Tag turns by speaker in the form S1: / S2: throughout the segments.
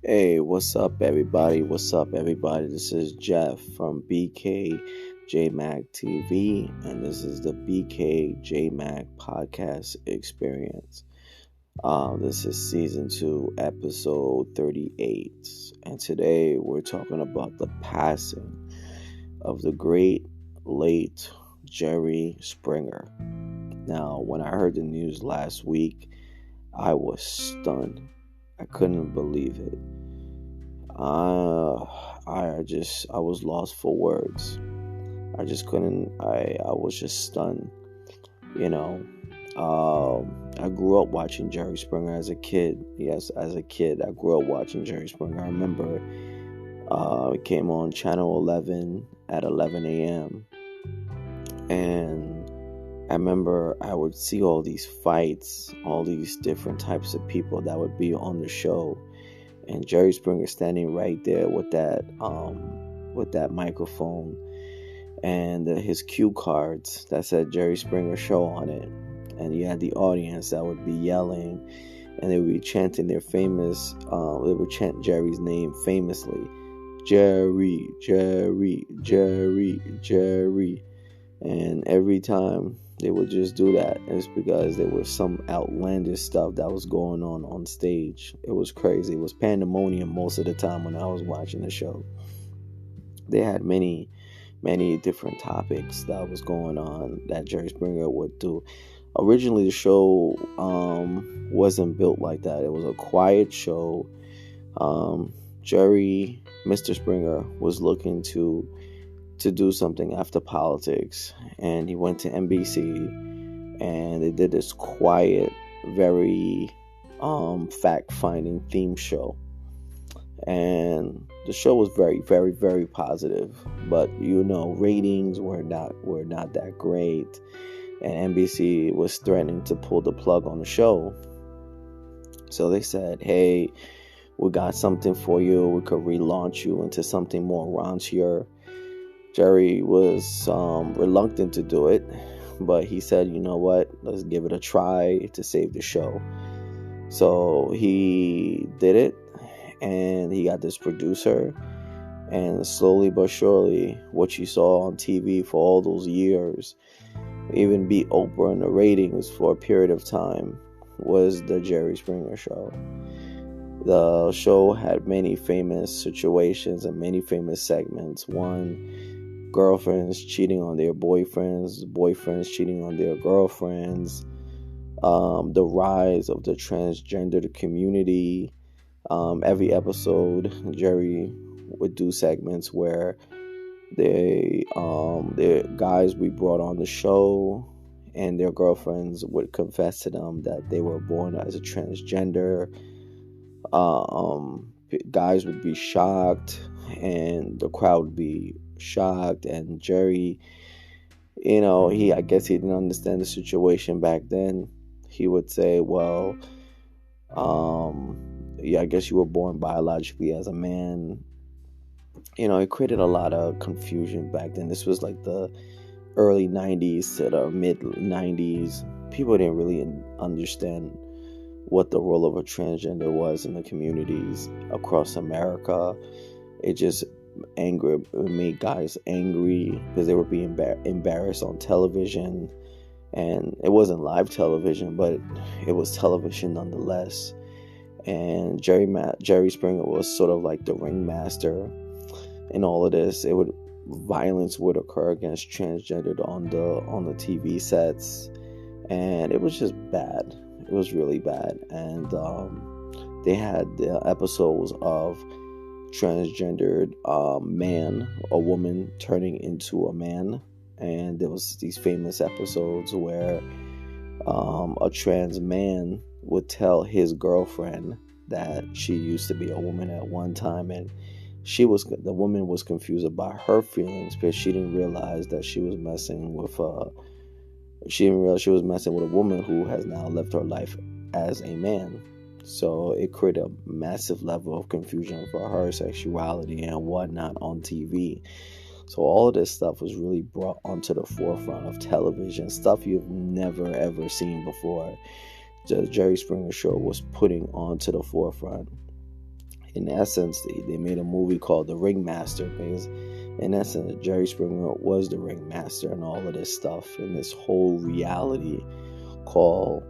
S1: Hey, what's up, everybody? What's up, everybody? This is Jeff from BKJmacTV, and this is the BKJmac podcast experience. This is season 2, episode 38, and today we're talking about the passing of the great late Jerry Springer. Now, when I heard the news last week, I was stunned. I couldn't believe it. I was lost for words. I just couldn't. I was just stunned. You know, I grew up watching Jerry Springer as a kid. Yes, as a kid, I grew up watching Jerry Springer. I remember it came on Channel 11 at 11 a.m. and I remember I would see all these fights, all these different types of people that would be on the show, and Jerry Springer standing right there with that microphone and his cue cards that said Jerry Springer Show on it, and you had the audience that would be yelling, and they would be chanting their famous. They would chant Jerry's name famously, Jerry, Jerry, Jerry, Jerry, and every time they would just do that. It's because there was some outlandish stuff that was going on stage. It was crazy. It was pandemonium most of the time when I was watching the show. They had many different topics that was going on that Jerry Springer would do. Originally, the show wasn't built like that. It was a quiet show. Mr. Springer, was looking to do something after politics, and he went to NBC, and they did this quiet, very fact-finding theme show, and the show was very, very, very positive, but ratings were not that great, and NBC was threatening to pull the plug on the show. So they said, hey, we got something for you. We could relaunch you into something more raunchier. Jerry was reluctant to do it, but he said, you know what, let's give it a try to save the show. So he did it, and he got this producer, and slowly but surely, what you saw on TV for all those years, even beat Oprah in the ratings for a period of time, was the Jerry Springer Show. The show had many famous situations and many famous segments. One, girlfriends cheating on their boyfriends, boyfriends cheating on their girlfriends, the rise of the transgender community. Every episode, Jerry would do segments where the guys we brought on the show and their girlfriends would confess to them that they were born as a transgender. Guys would be shocked, and the crowd would be shocked, and Jerry, I guess he didn't understand the situation back then. He would say, well, I guess you were born biologically as a man. It created a lot of confusion back then. This was like the early 90s to the mid 90s. People didn't really understand what the role of a transgender was in the communities across America. It just made guys angry because they were being embarrassed on television, and it wasn't live television, but it was television nonetheless. And Jerry Springer was sort of like the ringmaster in all of this. Violence would occur against transgendered on the TV sets, and it was just bad. It was really bad. And they had the episodes of transgendered man or woman turning into a man, and there was these famous episodes where a trans man would tell his girlfriend that she used to be a woman at one time, and the woman was confused about her feelings because she didn't realize that she was messing with a woman who has now lived her life as a man. So it created a massive level of confusion for her sexuality and whatnot on TV. So all of this stuff was really brought onto the forefront of television, stuff you've never ever seen before. The Jerry Springer Show was putting onto the forefront. In essence, they made a movie called The Ringmaster, because in essence, Jerry Springer was the ringmaster and all of this stuff, and this whole reality called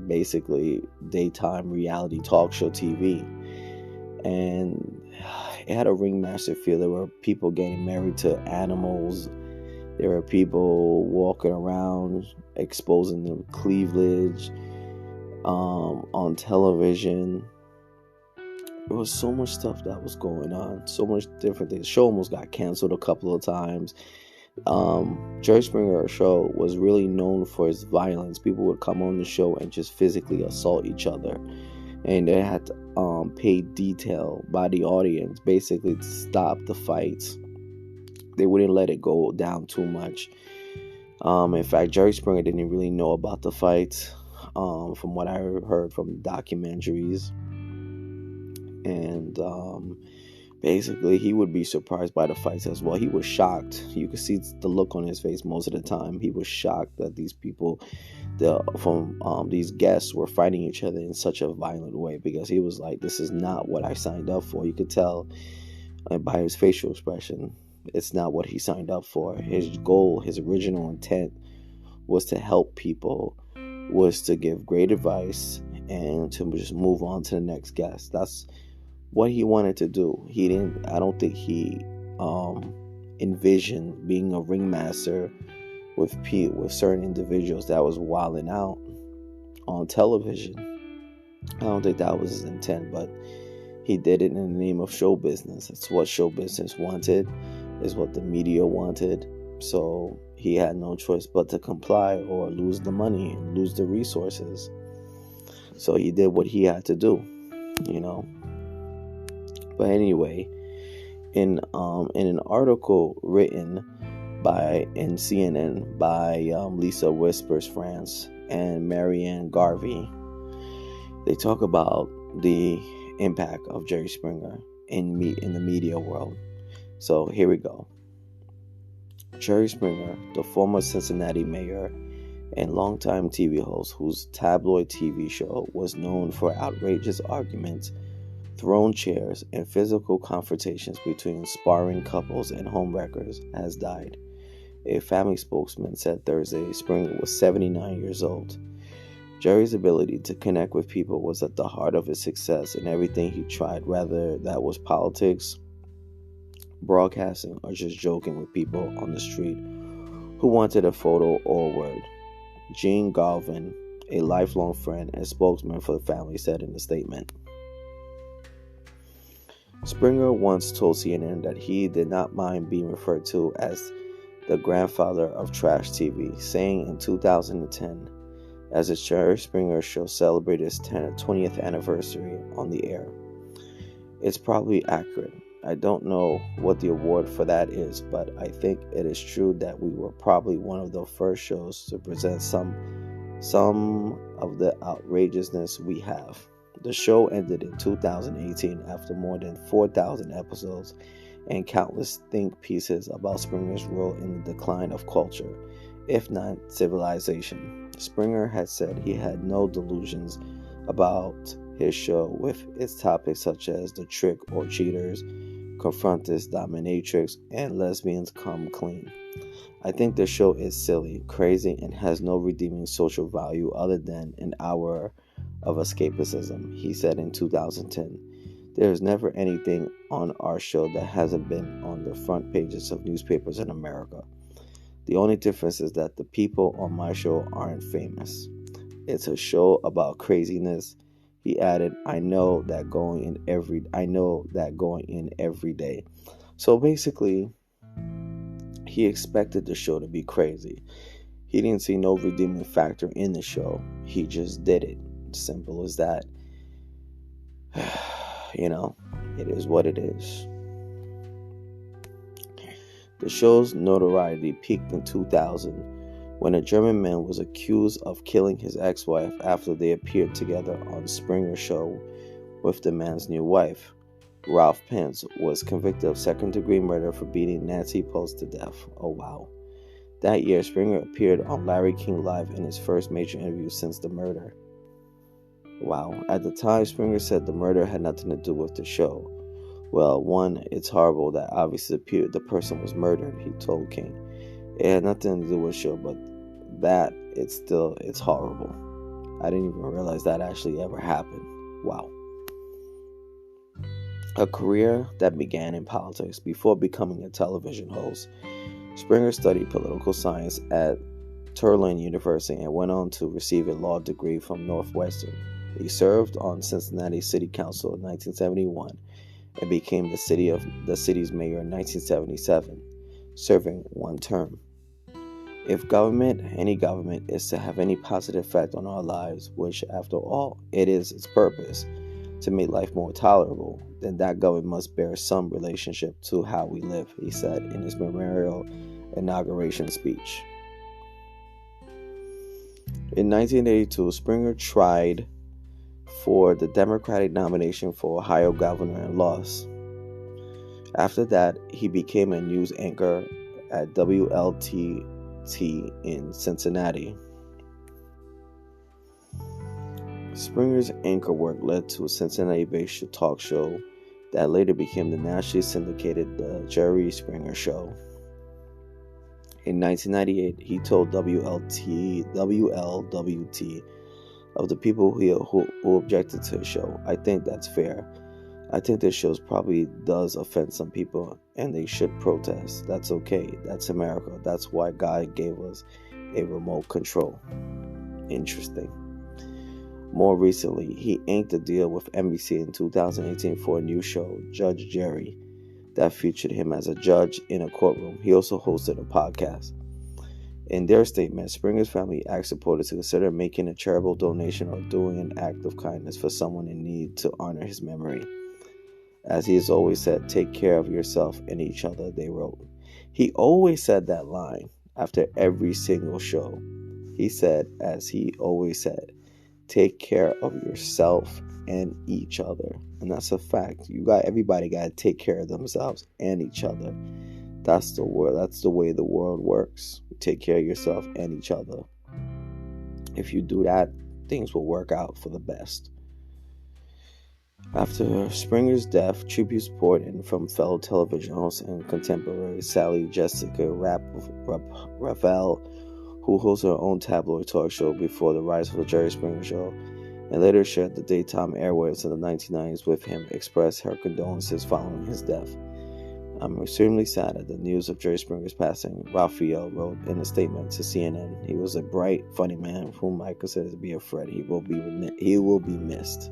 S1: basically daytime reality talk show TV. And it had a ringmaster feel. There were people getting married to animals. There were people walking around exposing their cleavage on television. There was so much stuff that was going on, so much different things. The show almost got canceled a couple of times. Jerry Springer show was really known for its violence. People would come on the show and just physically assault each other, and they had to pay detail by the audience basically to stop the fights. They wouldn't let it go down too much. In fact, Jerry Springer didn't really know about the fights, from what I heard from documentaries. And basically, he would be surprised by the fights as well. He was shocked. You could see the look on his face most of the time. He was shocked that these people, these guests, were fighting each other in such a violent way, because he was like, "This is not what I signed up for." You could tell by his facial expression, it's not what he signed up for. His goal, his original intent, was to help people, was to give great advice, and to just move on to the next guest. That's what he wanted to do. I don't think he envisioned being a ringmaster with certain individuals that was wilding out on television. I don't think that was his intent, but he did it in the name of show business. It's what show business wanted, is what the media wanted. So he had no choice but to comply or lose the money and lose the resources. So he did what he had to do, But anyway, in an article written in CNN by Lisa Whispers France and Marianne Garvey, they talk about the impact of Jerry Springer in the media world. So here we go. Jerry Springer, the former Cincinnati mayor and longtime TV host whose tabloid TV show was known for outrageous arguments, thrown chairs, and physical confrontations between sparring couples and homewreckers, has died. A family spokesman said Thursday Springer was 79 years old. Jerry's ability to connect with people was at the heart of his success in everything he tried, whether that was politics, broadcasting, or just joking with people on the street who wanted a photo or a word. Gene Galvin, a lifelong friend and spokesman for the family, said in a statement. Springer once told CNN that he did not mind being referred to as the grandfather of trash TV, saying in 2010, as the Jerry Springer show celebrated its 20th anniversary on the air. It's probably accurate. I don't know what the award for that is, but I think it is true that we were probably one of the first shows to present some of the outrageousness we have. The show ended in 2018 after more than 4,000 episodes and countless think pieces about Springer's role in the decline of culture, if not civilization. Springer had said he had no delusions about his show, with its topics such as the trick or cheaters, confronters, dominatrix, and lesbians come clean. I think the show is silly, crazy, and has no redeeming social value other than an hour of escapism, he said in 2010. There is never anything on our show that hasn't been on the front pages of newspapers in America. The only difference is that the people on my show aren't famous. It's a show about craziness. He added, I know that going in every day. So basically, he expected the show to be crazy. He didn't see no redeeming factor in the show. He just did it. Simple as that. It is what it is. The show's notoriety peaked in 2000 when a German man was accused of killing his ex-wife after they appeared together on Springer's show with the man's new wife. Ralph Pence was convicted of second-degree murder for beating Nancy Post to death. Oh, wow. That year, Springer appeared on Larry King Live in his first major interview since the murder. Wow. At the time, Springer said the murder had nothing to do with the show. Well, one, it's horrible that obviously the person was murdered, he told King. It had nothing to do with the show, but that, it's horrible. I didn't even realize that actually ever happened. Wow. A career that began in politics before becoming a television host. Springer studied political science at Tulane University and went on to receive a law degree from Northwestern. He served on Cincinnati City Council in 1971 and became the city's mayor in 1977, serving one term. If any government, is to have any positive effect on our lives, which after all it is its purpose, to make life more tolerable, then that government must bear some relationship to how we live, he said in his memorial inauguration speech. In 1982, Springer tried for the Democratic nomination for Ohio governor and lost. After that, he became a news anchor at WLTT in Cincinnati. Springer's anchor work led to a Cincinnati-based talk show that later became the nationally syndicated The Jerry Springer Show. In 1998, he told WLWT of the people who objected to his show, "I think that's fair. I think this show probably does offend some people, and they should protest. That's okay. That's America. That's why God gave us a remote control." Interesting. More recently, he inked a deal with NBC in 2018 for a new show, Judge Jerry, that featured him as a judge in a courtroom. He also hosted a podcast. In their statement, Springer's family asked supporters to consider making a charitable donation or doing an act of kindness for someone in need to honor his memory. As he has always said, "Take care of yourself and each other," they wrote. He always said that line after every single show. He said, as he always said, "Take care of yourself and each other." And that's a fact. Everybody got to take care of themselves and each other. That's the way the world works. Take care of yourself and each other. If you do that, things will work out for the best. After Springer's death, tributes poured in from fellow television hosts and contemporary Sally Jessica Raphael, who hosts her own tabloid talk show before the rise of the Jerry Springer Show, and later shared the daytime airwaves in the 1990s with him, expressed her condolences following his death. "I'm extremely sad at the news of Jerry Springer's passing," Raphael wrote in a statement to CNN. "He was a bright, funny man whom I consider to be a friend. He will be missed."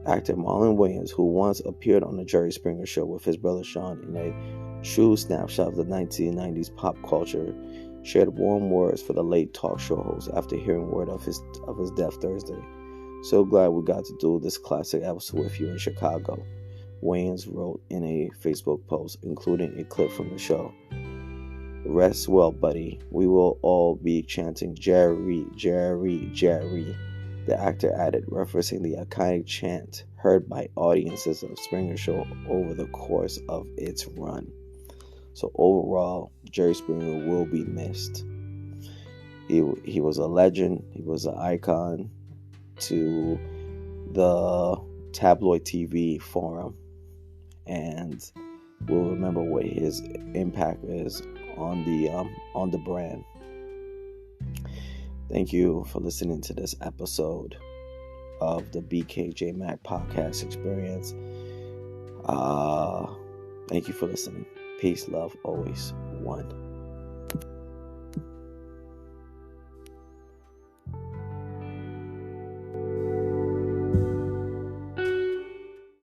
S1: Actor Marlon Wayans, who once appeared on the Jerry Springer Show with his brother Sean in a true snapshot of the 1990s pop culture, shared warm words for the late talk show host after hearing word of his death Thursday. "So glad we got to do this classic episode with you in Chicago," Wayans wrote in a Facebook post, including a clip from the show. "Rest well, buddy. We will all be chanting 'Jerry, Jerry, Jerry,'" the actor added, referencing the iconic chant heard by audiences of Springer Show over the course of its run. So overall, Jerry Springer will be missed. He was a legend. He was an icon to the tabloid TV forum, and we'll remember what his impact is on the brand. Thank you for listening to this episode of the BKJmac podcast experience. Thank you for listening. Peace, love, always. One.